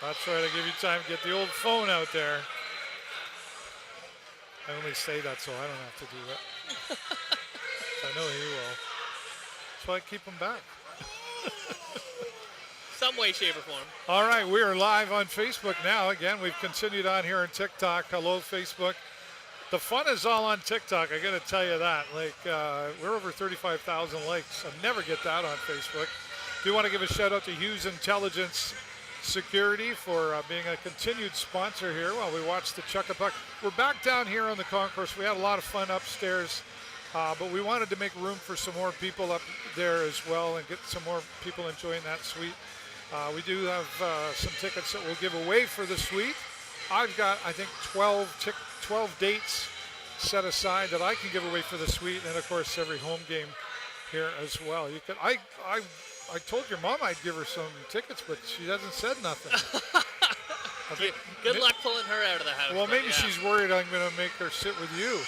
That's right. I give you time to get the old phone out there. I only say that so I don't have to do it. I know he will. That's why I keep him back. Some way, shape, or form. All right, we are live on Facebook now. Again, we've continued on here on TikTok. Hello, Facebook. The fun is all on TikTok. I got to tell you that. Like, we're over 35,000 likes. I never get that on Facebook. Do want to give a shout out to Hughes Intelligence Security for being a continued sponsor here while we watch the Chuck a Puck. We're back down here on the concourse. We had a lot of fun upstairs, but we wanted to make room for some more people up there as well and get some more people enjoying that suite. We do have some tickets that we'll give away for the suite. I've got, I think, 12 dates set aside that I can give away for the suite, and of course every home game here as well. You could, I told your mom I'd give her some tickets, but she hasn't said nothing. Good luck pulling her out of the house. Well, maybe she's worried I'm going to make her sit with you.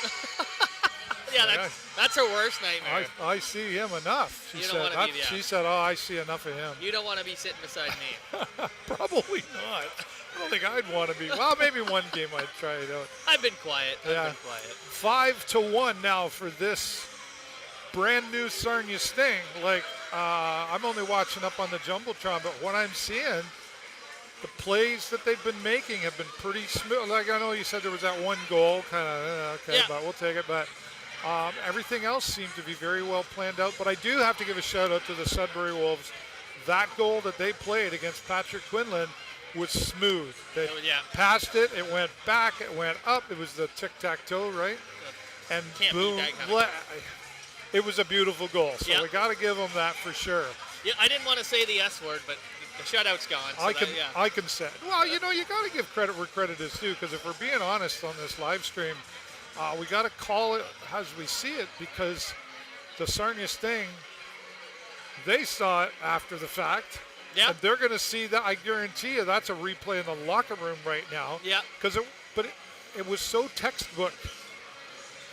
Yeah, that's her worst nightmare. I see him enough. She said, oh, I see enough of him. You don't want to be sitting beside me. Probably not. I don't think I'd want to be. Well, maybe one game I'd try it out. I've been quiet. I've been quiet. 5-1 now for this brand new Sarnia Sting. Like, I'm only watching up on the Jumbotron, but what I'm seeing, the plays that they've been making have been pretty smooth. Like, I know you said there was that one goal, kind of, okay, yeah. But we'll take it. But everything else seemed to be very well planned out. But I do have to give a shout out to the Sudbury Wolves. That goal that they played against Patrick Quinlan was smooth. They passed it, it went back, it went up. It was the tic-tac-toe, right? And boom, it was a beautiful goal. So we got to give them that for sure. Yeah, I didn't want to say the S word, but the shutout's gone. So I can say it. Well, you know, you got to give credit where credit is due, because if we're being honest on this live stream, we got to call it as we see it, because the Sarnia Sting, they saw it after the fact. Yeah. And they're going to see that. I guarantee you that's a replay in the locker room right now. Yeah. Because it was so textbook.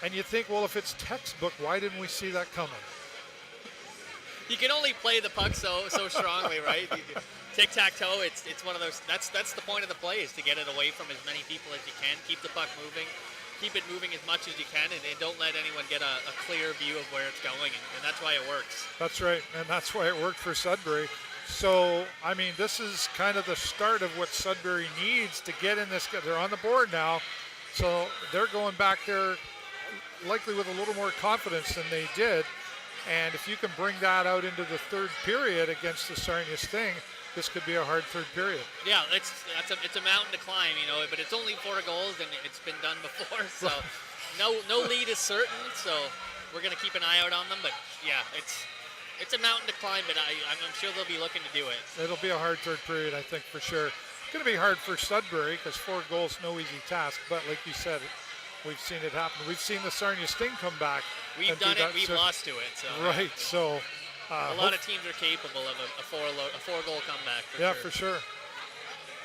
And you think, well, if it's textbook, why didn't we see that coming? You can only play the puck so strongly, right? Tic-tac-toe, it's one of those. That's the point of the play, is to get it away from as many people as you can. Keep the puck moving. Keep it moving as much as you can, and don't let anyone get a clear view of where it's going, and that's why it works. That's right, and that's why it worked for Sudbury. So, I mean, this is kind of the start of what Sudbury needs to get in this. They're on the board now, so they're going back there likely with a little more confidence than they did. And if you can bring that out into the third period against the Sarnia Sting, this could be a hard third period. Yeah, it's a mountain to climb, you know, but it's only 4 goals, and it's been done before. So no lead is certain, so we're going to keep an eye out on them. But, yeah, it's a mountain to climb, but I'm sure they'll be looking to do it. It'll be a hard third period, I think, for sure. It's going to be hard for Sudbury because 4 goals, no easy task. But like you said, we've seen it happen. We've seen the Sarnia Sting come back. We've done it. We've lost to it. So. Right. So a lot of teams are capable of a 4-goal comeback. For sure.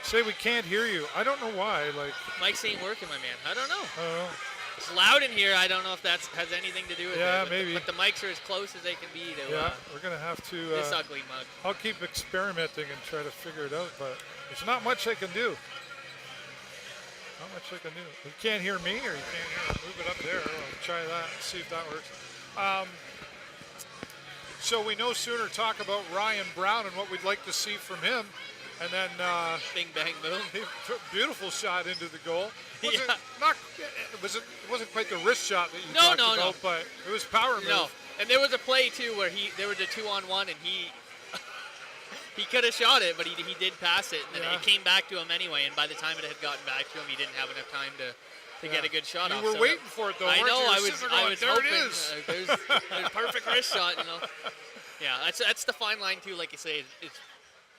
Say we can't hear you. I don't know why. Like, Mike's ain't working, my man. I don't know. It's loud in here. I don't know if that has anything to do with it. Yeah, maybe. But the mics are as close as they can be to we're going to have to. This ugly mug. I'll keep experimenting and try to figure it out, but there's not much I can do. Not much I can do. You can't hear me, or you can't hear me. Move it up there. I'll try that and see if that works. So we no sooner talk about Ryan Brown and what we'd like to see from him, and then bing bang boom. Beautiful shot into the goal. It wasn't quite the wrist shot that you talked about, but it was power move. No, and there was a play too where there was a 2-on-1, and he could have shot it, but he did pass it, and then it came back to him anyway. And by the time it had gotten back to him, he didn't have enough time to get a good shot off. You were waiting for it, though. I know. I was there hoping. It is. There's a perfect wrist shot. You know. Yeah, that's the fine line too. Like you say, it's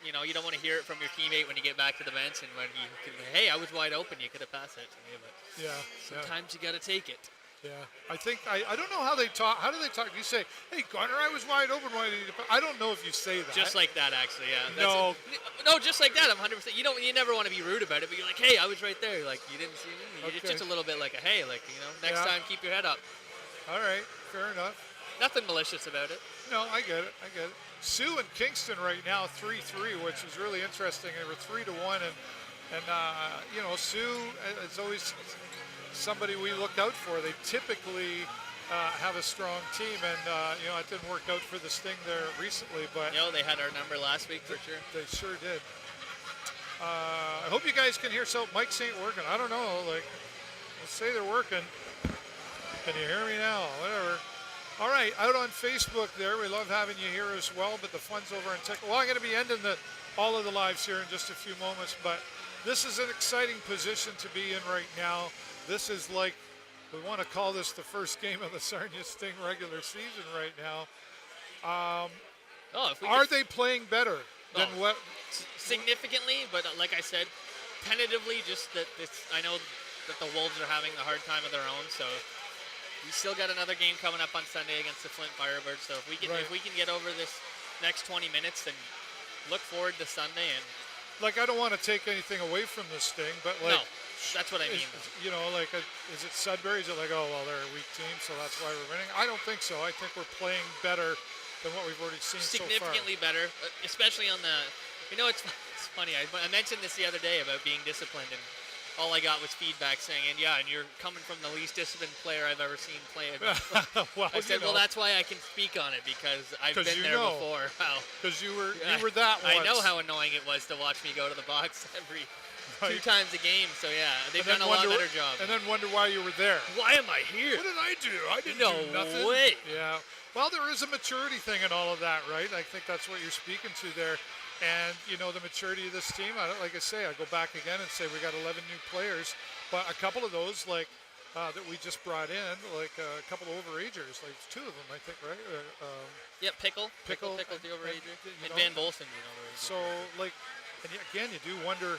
you know, you don't want to hear it from your teammate when you get back to the bench, and when he can, hey, I was wide open. You could have passed that to me, but sometimes you got to take it. Yeah, I think I don't know how they talk. How do they talk? Do you say, "Hey, Gunner, I was wide open"? I don't know if you say that. Just like that, actually. Yeah. No, just like that. I'm 100%. You never want to be rude about it, but you're like, "Hey, I was right there." Like you didn't see me. Okay. It's just a little bit like a hey, like next time, keep your head up. All right, fair enough. Nothing malicious about it. No, I get it. Sioux and Kingston right now 3-3, which is really interesting. They were 3-1, and Sioux is always somebody we look out for. They typically have a strong team, and it didn't work out for the Sting there recently, but they had our number last week for sure. They sure did. I hope you guys can hear. So mics ain't working. I don't know. Like, let's say they're working. Can you hear me now? Whatever. All right, out on Facebook there. We love having you here as well, but the fun's over in TikTok. Well, I'm going to be ending all of the lives here in just a few moments, but this is an exciting position to be in right now. This is like, we want to call this the first game of the Sarnia Sting regular season right now. Are they playing better than what? Significantly, but like I said, tentatively, just that I know that the Wolves are having a hard time of their own, so we still got another game coming up on Sunday against the Flint Firebirds. So if we can get over this next 20 minutes, then look forward to Sunday. And like, I don't want to take anything away from the Sting, but like, no, that's what I mean. Is it Sudbury? Is it like, oh well, they're a weak team, so that's why we're winning? I don't think so. I think we're playing better than what we've already seen so far. Significantly better, especially on the. It's funny. I mentioned this the other day about being disciplined, and all I got was feedback saying, and you're coming from the least disciplined player I've ever seen play. Well, I said, well, that's why I can speak on it, because I've been there before. Because you were that once. I know how annoying it was to watch me go to the box every 2 times a game. So they've done a lot better job. And then wonder why you were there. Why am I here? What did I do? I didn't do nothing. No way. Yeah. Well, there is a maturity thing in all of that, right? I think that's what you're speaking to there. And, the maturity of this team, like I say, I go back again and say we got 11 new players, but a couple of those, like, that we just brought in, like a couple of overagers, like 2 of them, I think, right? Pickle's the overager. And Van Bolson, the overager. So, like, and again, you do wonder,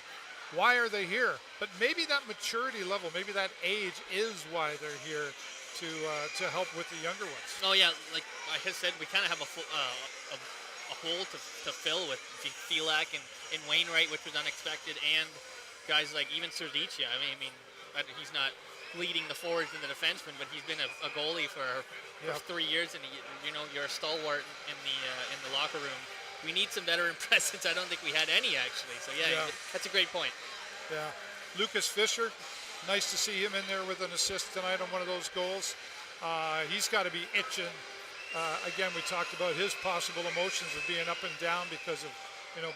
why are they here? But maybe that maturity level, maybe that age is why they're here to help with the younger ones. Oh, yeah, like I said, we kind of have a hole to fill with Felak and Wainwright, which was unexpected, and guys like even Serdicia. I mean, he's not leading the forwards and the defensemen, but he's been a goalie for 3 years, and you're a stalwart in the locker room. We need some veteran presence. I don't think we had any, actually. So that's a great point. Yeah, Lucas Fisher, nice to see him in there with an assist tonight on one of those goals. He's got to be itching. Again, we talked about his possible emotions of being up and down because of,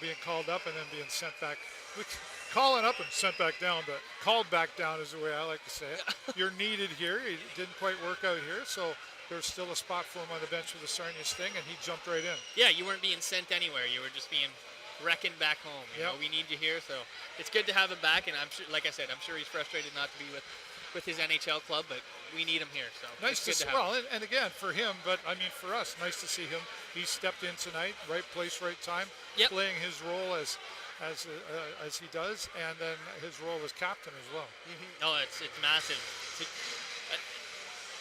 being called up and then being sent back. Calling up and sent back down, but called back down is the way I like to say it. You're needed here. He didn't quite work out here, so there's still a spot for him on the bench with the Sarnia Sting, and he jumped right in. Yeah, you weren't being sent anywhere. You were just being reckoned back home. You know, we need you here, so it's good to have him back. And I'm sure, like I said, I'm sure he's frustrated not to be with his NHL club, but we need him here. So nice to see. Well, and again for him, but I mean for us, nice to see him. He stepped in tonight, right place, right time, playing his role as he does, and then his role as captain as well. No, it's massive.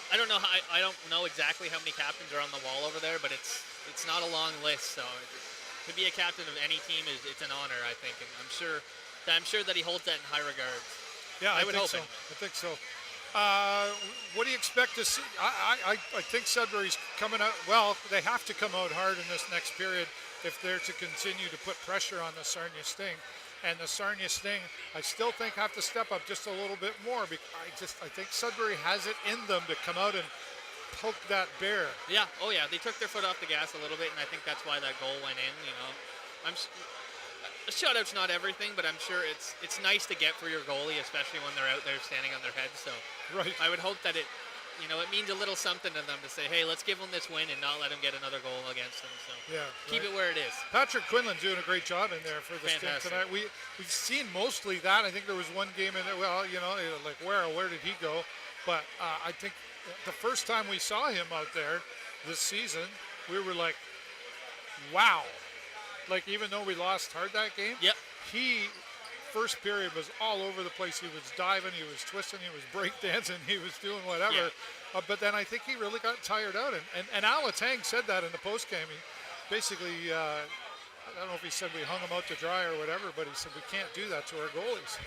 I don't know I don't know exactly how many captains are on the wall over there, but it's not a long list. So to be a captain of any team it's an honor, I think, and I'm sure that he holds that in high regards. Yeah, I would hope so. I think so. What do you expect to see? I think Sudbury's coming out. Well, they have to come out hard in this next period if they're to continue to put pressure on the Sarnia Sting. And the Sarnia Sting, I still think, have to step up just a little bit more. Because I think Sudbury has it in them to come out and poke that bear. Yeah. Oh, yeah. They took their foot off the gas a little bit, and I think that's why that goal went in. A shutout's not everything, but I'm sure it's nice to get for your goalie, especially when they're out there standing on their heads. So I would hope that it means a little something to them to say, hey, let's give them this win and not let them get another goal against them. So keep it where it is. Patrick Quinlan doing a great job in there for the Sting tonight. We've seen mostly that. I think there was one game in there. Well, like where did he go? But I think the first time we saw him out there this season, we were like, wow. Like, even though we lost hard that game, he, first period, was all over the place. He was diving, he was twisting, he was breakdancing, he was doing whatever. But then I think he really got tired out. And Al Letang said that in the postgame. He basically, I don't know if he said we hung him out to dry or whatever, but he said we can't do that to our goalies.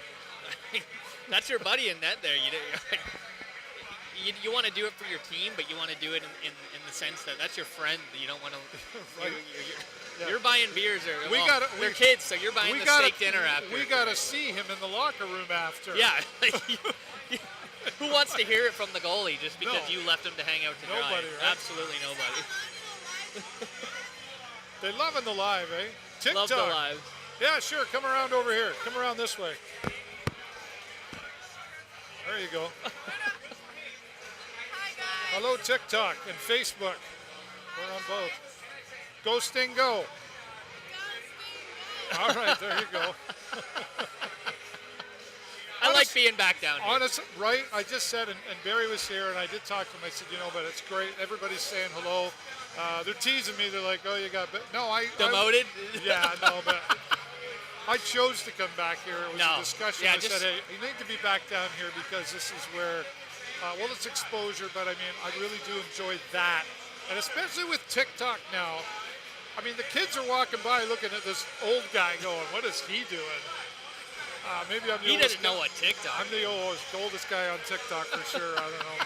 That's your buddy in net there. you want to do it for your team, but you want to do it in the sense that that's your friend. You don't want to. Right. You're buying beers, or they're kids, so you're buying the steak dinner after. We got to see him in the locker room after. Yeah. Who wants to hear it from the goalie just because you left him to hang out to dry? Nobody, right? Absolutely nobody. They loving the live, eh? TikTok. Love the live. Yeah, sure. Come around over here. Come around this way. There you go. Hello, TikTok and Facebook. We're on both. Go Sting, go. All right, there you go. I like being back down here. Honest, right? I just said, and Barry was here, and I did talk to him. I said, but it's great. Everybody's saying hello. They're teasing me. They're like, oh, you got demoted? Yeah, no, but I chose to come back here. It was a discussion. Yeah, I said, hey, you need to be back down here because this is where, it's exposure, but I mean, I really do enjoy that. And especially with TikTok now, I mean, the kids are walking by looking at this old guy going, what is he doing? Maybe I'm the He oldest doesn't know what TikTok I'm the oldest guy on TikTok for sure. I don't know,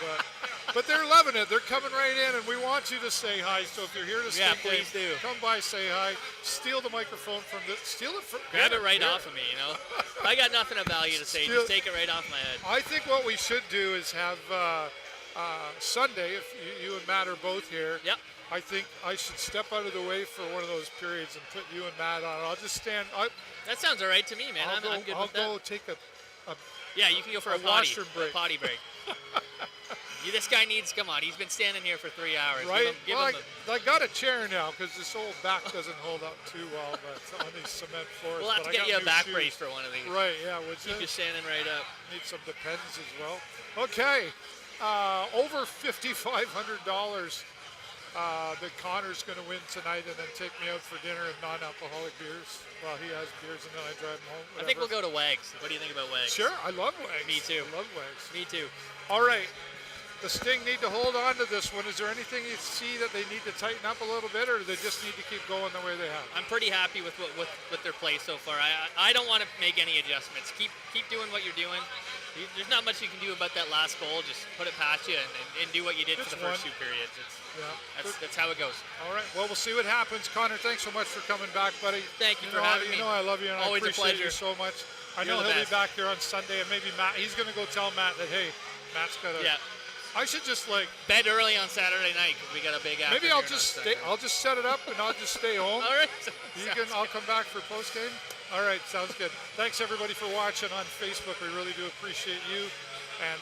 but they're loving it. They're coming right in, and we want you to say hi. So if you're here to Sting please do. Come by, say hi. Steal the microphone from Grab it right off of me, If I got nothing of value to say, just take it right off my head. I think what we should do is have Sunday, if you and Matt are both here. Yep. I think I should step out of the way for one of those periods and put you and Matt on. I'll just stand. That sounds all right to me, man. I'm good with that. I'll go take a Yeah, you can go for a washroom break. potty break. This guy needs, come on, he's been standing here for 3 hours. Right? Give him I got a chair now because this old back doesn't hold up too well, but on these cement floors. We'll have to get you a back brace for one of these. Right, yeah. Would you? Keep you standing right up. Need some Depends as well. Okay, over $5,500 that Connor's going to win tonight and then take me out for dinner and non-alcoholic beers. Well, he has beers and then I drive him home. Whatever. I think we'll go to Wags. What do you think about Wags? Sure, I love Wags. Me too. I love Wags. Me too. All right. The Sting need to hold on to this one. Is there anything you see that they need to tighten up a little bit, or do they just need to keep going the way they have? I'm pretty happy with their play so far. I don't want to make any adjustments. Keep doing what you're doing. There's not much you can do about that last goal. Just put it past you and do what you did for the first 2 periods. That's how it goes. All right. Well, we'll see what happens. Connor, thanks so much for coming back, buddy. Thank you for having me. You know I love you, and Always I appreciate a pleasure. you so much. I You're know the he'll best. be back here on Sunday, and maybe Matt. He's going to go tell Matt that, hey, Matt's got to. Yeah. I should just bed early on Saturday night because we got a big afternoon. Maybe I'll just stay. I'll just set it up and I'll just stay home. All right. I'll come back for post game. All right, sounds good. Thanks everybody for watching on Facebook. We really do appreciate you. And